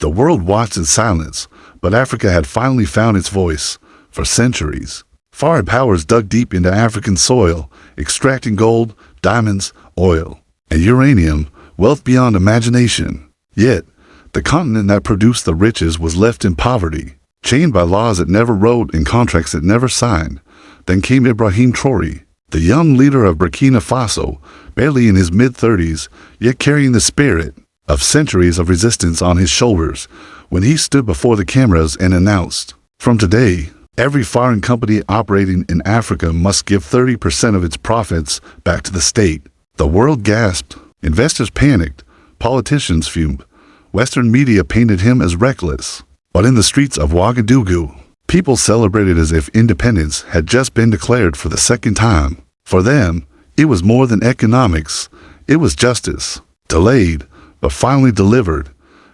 The world watched in silence, but Africa had finally found its voice. For centuries, foreign powers dug deep into African soil, extracting gold, diamonds, oil, and uranium, wealth beyond imagination. Yet, the continent that produced the riches was left in poverty, chained by laws it never wrote and contracts it never signed. Then came Ibrahim Traoré, the young leader of Burkina Faso, barely in his mid-30s, yet carrying the spirit of centuries of resistance on his shoulders. When he stood before the cameras and announced, "From today, every foreign company operating in Africa must give 30% of its profits back to the state," the world gasped. Investors panicked. Politicians fumed. Western media painted him as reckless. But in the streets of Ouagadougou, people celebrated as if independence had just been declared for the second time. For them, it was more than economics. It was justice. Delayed, but finally delivered.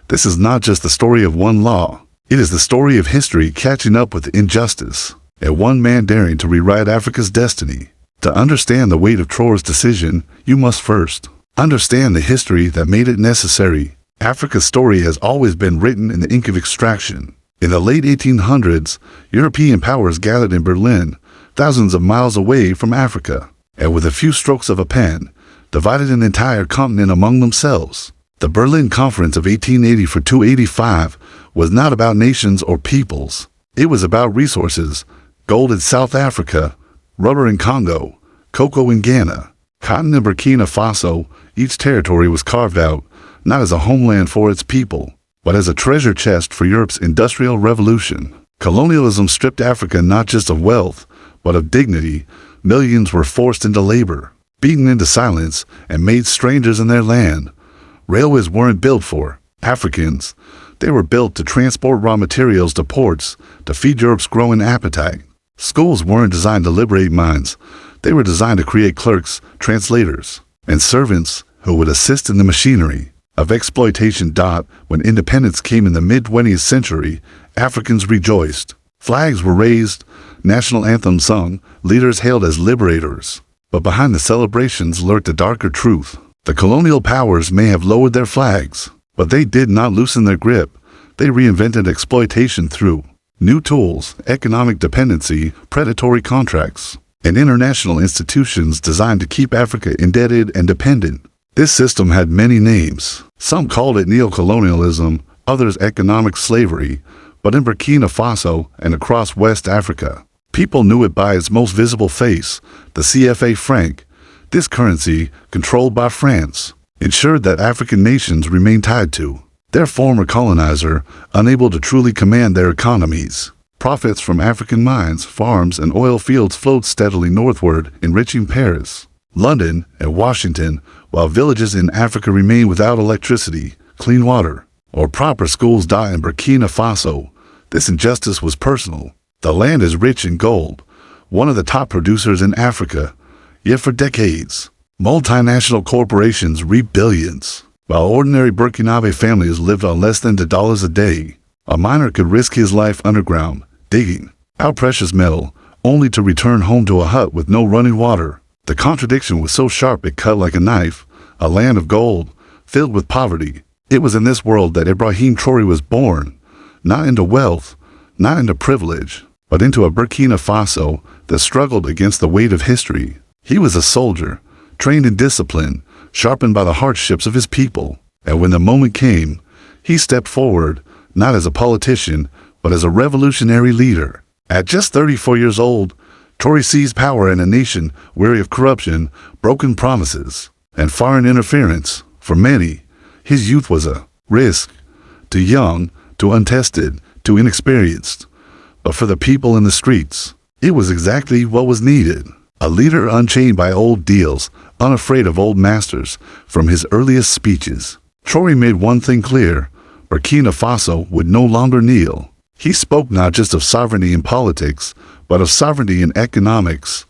This is not just the story of one law. It is the story of history catching up with injustice, and one man daring to rewrite Africa's destiny. To understand the weight of Traoré's decision, you must first understand the history that made it necessary. Africa's story has always been written in the ink of extraction. In the late 1800s, European powers gathered in Berlin, thousands of miles away from Africa, and with a few strokes of a pen, divided an entire continent among themselves. The Berlin Conference of 1880–85 was not about nations or peoples. It was about resources: gold in South Africa, rubber in Congo, cocoa in Ghana, cotton in Burkina Faso. Each territory was carved out, not as a homeland for its people, but as a treasure chest for Europe's industrial revolution. Colonialism stripped Africa not just of wealth, but of dignity. Millions were forced into labor, beaten into silence, and made strangers in their land. Railways weren't built for Africans. They were built to transport raw materials to ports, to feed Europe's growing appetite. Schools weren't designed to liberate minds. They were designed to create clerks, translators, and servants who would assist in the machinery of exploitation. When independence came in the mid-20th century, Africans rejoiced. Flags were raised, national anthems sung, leaders hailed as liberators. But behind the celebrations lurked a darker truth. The colonial powers may have lowered their flags, but they did not loosen their grip. They reinvented exploitation through new tools, economic dependency, predatory contracts, and international institutions designed to keep Africa indebted and dependent. This system had many names. Some called it neocolonialism, others economic slavery, but in Burkina Faso and across West Africa, people knew it by its most visible face, the CFA franc. This currency, controlled by France, ensured that African nations remained tied to their former colonizer, unable to truly command their economies. Profits from African mines, farms, and oil fields flowed steadily northward, enriching Paris, London, and Washington, while villages in Africa remained without electricity, clean water, or proper schools. In Burkina Faso, this injustice was personal. The land is rich in gold, one of the top producers in Africa. Yet for decades, multinational corporations reaped billions, while ordinary Burkinabe families lived on less than $2 a day. A miner could risk his life underground, digging out precious metal, only to return home to a hut with no running water. The contradiction was so sharp it cut like a knife. A land of gold, filled with poverty. It was in this world that Ibrahim Traoré was born, not into wealth, not into privilege, but into a Burkina Faso that struggled against the weight of history. He was a soldier, trained in discipline, sharpened by the hardships of his people. And when the moment came, he stepped forward, not as a politician, but as a revolutionary leader. At just 34 years old, Traoré seized power in a nation weary of corruption, broken promises, and foreign interference. For many, his youth was a risk, too young, too untested, too inexperienced. But for the people in the streets, it was exactly what was needed. A leader unchained by old deals, unafraid of old masters. From his earliest speeches, Traoré made one thing clear: Burkina Faso would no longer kneel. He spoke not just of sovereignty in politics, but of sovereignty in economics.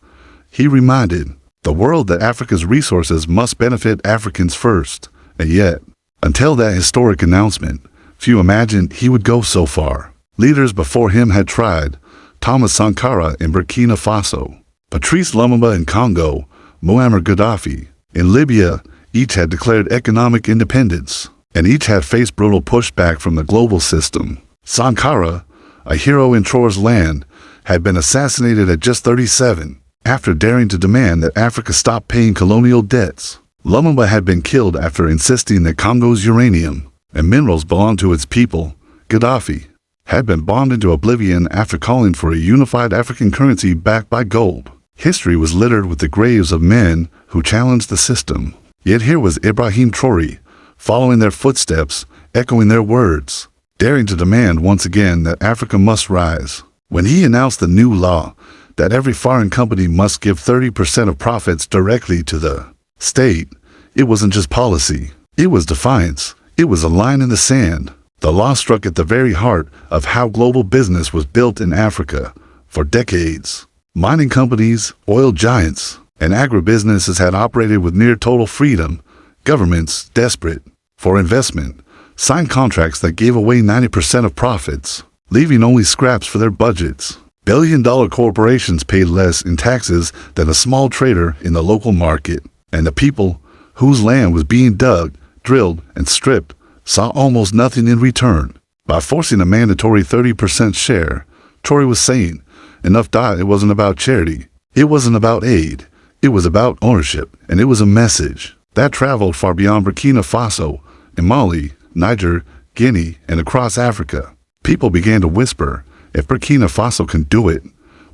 He reminded the world that Africa's resources must benefit Africans first. And yet, until that historic announcement, few imagined he would go so far. Leaders before him had tried: Thomas Sankara in Burkina Faso, Patrice Lumumba in Congo, Muammar Gaddafi in Libya. Each had declared economic independence, and each had faced brutal pushback from the global system. Sankara, a hero in Traoré's land, had been assassinated at just 37, after daring to demand that Africa stop paying colonial debts. Lumumba had been killed after insisting that Congo's uranium and minerals belonged to its people. Gaddafi had been bombed into oblivion after calling for a unified African currency backed by gold. History was littered with the graves of men who challenged the system. Yet here was Ibrahim Traoré, following their footsteps, echoing their words, daring to demand once again that Africa must rise. When he announced the new law that every foreign company must give 30% of profits directly to the state, it wasn't just policy. It was defiance. It was a line in the sand. The law struck at the very heart of how global business was built in Africa for decades. Mining companies, oil giants, and agribusinesses had operated with near total freedom. Governments, desperate for investment, signed contracts that gave away 90% of profits, leaving only scraps for their budgets. Billion-dollar corporations paid less in taxes than a small trader in the local market, and the people whose land was being dug, drilled, and stripped saw almost nothing in return. By forcing a mandatory 30% share, Traoré was saying, enough died. It wasn't about charity. It wasn't about aid. It was about ownership, and it was a message that traveled far beyond Burkina Faso, in Mali, Niger, Guinea, and across Africa. People began to whisper, if Burkina Faso can do it,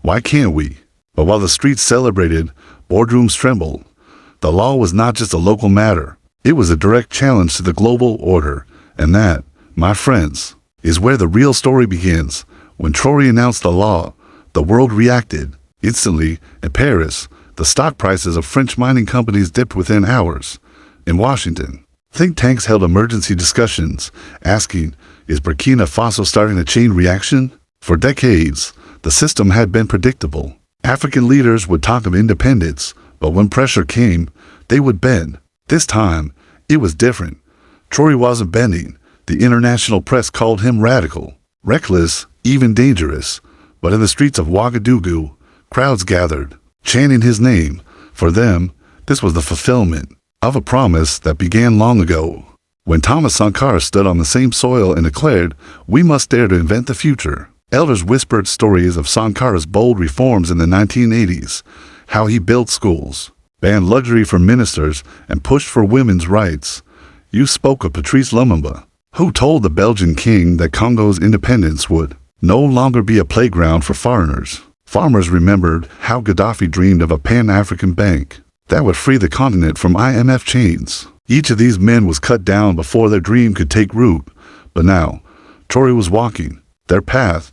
why can't we? But while the streets celebrated, boardrooms trembled. The law was not just a local matter. It was a direct challenge to the global order. And that, my friends, is where the real story begins. When Traoré announced the law, the world reacted. Instantly, in Paris, the stock prices of French mining companies dipped within hours. In Washington, think tanks held emergency discussions, asking, is Burkina Faso starting a chain reaction? For decades, the system had been predictable. African leaders would talk of independence, but when pressure came, they would bend. This time, it was different. Traoré wasn't bending. The international press called him radical, reckless, even dangerous. But in the streets of Ouagadougou, crowds gathered, chanting his name. For them, this was the fulfillment of a promise that began long ago. When Thomas Sankara stood on the same soil and declared, we must dare to invent the future. Elders whispered stories of Sankara's bold reforms in the 1980s, how he built schools, banned luxury for ministers, and pushed for women's rights. You spoke of Patrice Lumumba, who told the Belgian king that Congo's independence would no longer be a playground for foreigners. Farmers remembered how Gaddafi dreamed of a Pan-African bank that would free the continent from IMF chains. Each of these men was cut down before their dream could take root. But now, Traoré was walking their path,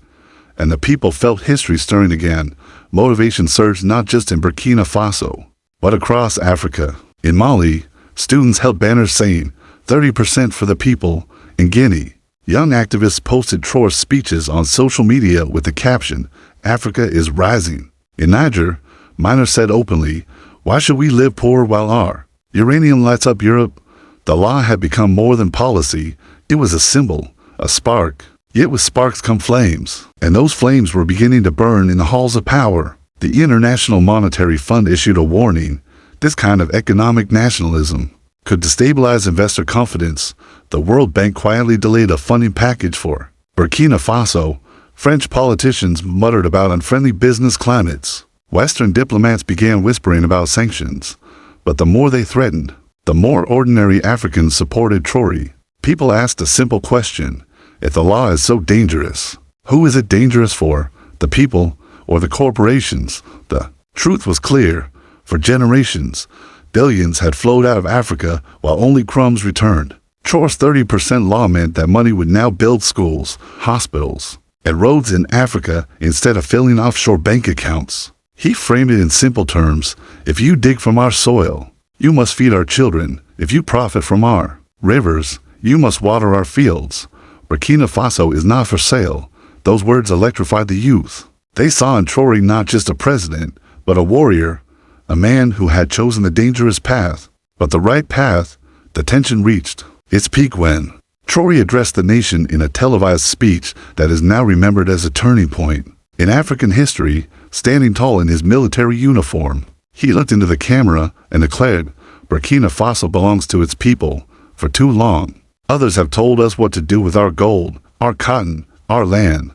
and the people felt history stirring again. Motivation surged not just in Burkina Faso, but across Africa. In Mali, students held banners saying, 30% for the people. In Guinea, young activists posted Traoré's speeches on social media with the caption, Africa is rising. In Niger, miners said openly, why should we live poor while our uranium lights up Europe? The law had become more than policy. It was a symbol, a spark. Yet with sparks come flames, and those flames were beginning to burn in the halls of power. The International Monetary Fund issued a warning. This kind of economic nationalism could destabilize investor confidence. The World Bank quietly delayed a funding package for Burkina Faso. French politicians muttered about unfriendly business climates. Western diplomats began whispering about sanctions. But the more they threatened, the more ordinary Africans supported Traoré. People asked a simple question. If the law is so dangerous, who is it dangerous for? The people or the corporations? The truth was clear. For generations, billions had flowed out of Africa while only crumbs returned. Traoré's 30% law meant that money would now build schools, hospitals, and roads in Africa instead of filling offshore bank accounts. He framed it in simple terms. If you dig from our soil, you must feed our children. If you profit from our rivers, you must water our fields. Burkina Faso is not for sale. Those words electrified the youth. They saw in Traoré not just a president, but a warrior, a man who had chosen the dangerous path. But the right path, the tension reached its peak when Traoré addressed the nation in a televised speech that is now remembered as a turning point in African history. Standing tall in his military uniform, he looked into the camera and declared, Burkina Faso belongs to its people. For too long, Others have told us what to do with our gold, our cotton, our land.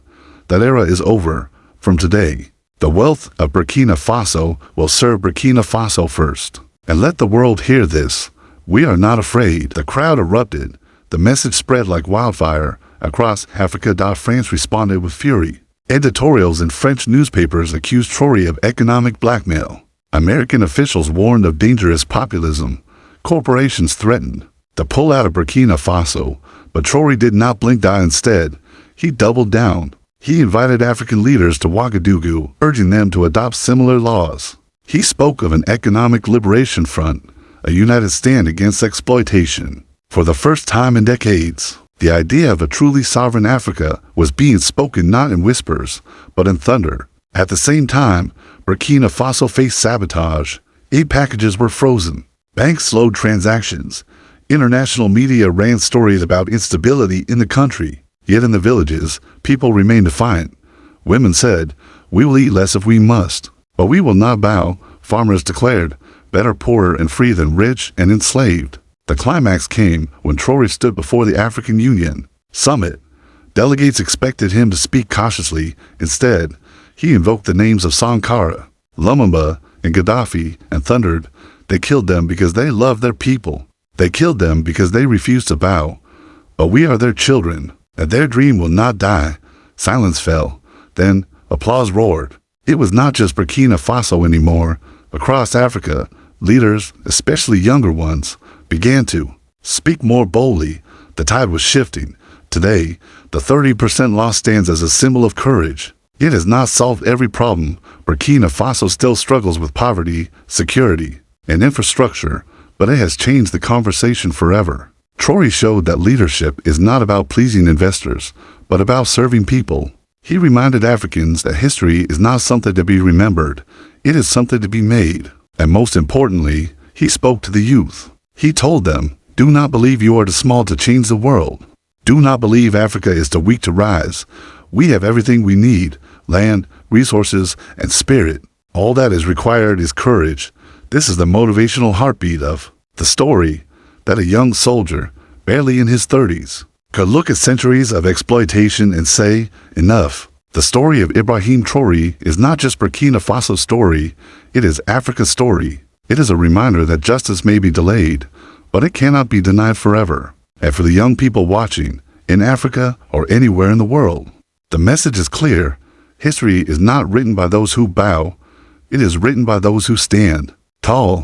That era is over. From today, the wealth of Burkina Faso will serve Burkina Faso first. And let the world hear this. We are not afraid. The crowd erupted. The message spread like wildfire across Africa. France responded with fury. Editorials in French newspapers accused Traoré of economic blackmail. American officials warned of dangerous populism. Corporations threatened to pull out of Burkina Faso. But Traoré did not blink eye. Instead, he doubled down. He invited African leaders to Ouagadougou, urging them to adopt similar laws. He spoke of an economic liberation front, a united stand against exploitation. For the first time in decades, the idea of a truly sovereign Africa was being spoken not in whispers, but in thunder. At the same time, Burkina Faso faced sabotage. Aid packages were frozen. Banks slowed transactions. International media ran stories about instability in the country. Yet in the villages, people remained defiant. Women said, "We will eat less if we must, but we will not bow," farmers declared, better poor and free than rich and enslaved. The climax came when Traoré stood before the African Union summit. Delegates expected him to speak cautiously. Instead, he invoked the names of Sankara, Lumumba, and Gaddafi and thundered, "They killed them because they loved their people. They killed them because they refused to bow. But we are their children, and their dream will not die." Silence fell. Then applause roared. It was not just Burkina Faso anymore. Across Africa, leaders, especially younger ones, began to speak more boldly. The tide was shifting. Today, the 30% loss stands as a symbol of courage. It has not solved every problem. Burkina Faso still struggles with poverty, security, and infrastructure, but it has changed the conversation forever. Traoré showed that leadership is not about pleasing investors, but about serving people. He reminded Africans that history is not something to be remembered, it is something to be made. And most importantly, he spoke to the youth. He told them, "Do not believe you are too small to change the world. Do not believe Africa is too weak to rise. We have everything we need, land, resources, and spirit. All that is required is courage." This is the motivational heartbeat of the story that a young soldier, barely in his 30s, could look at centuries of exploitation and say, enough. The story of Ibrahim Traoré is not just Burkina Faso's story, it is Africa's story. It is a reminder that justice may be delayed, but it cannot be denied forever. And for the young people watching, in Africa or anywhere in the world, the message is clear. History is not written by those who bow, it is written by those who stand tall.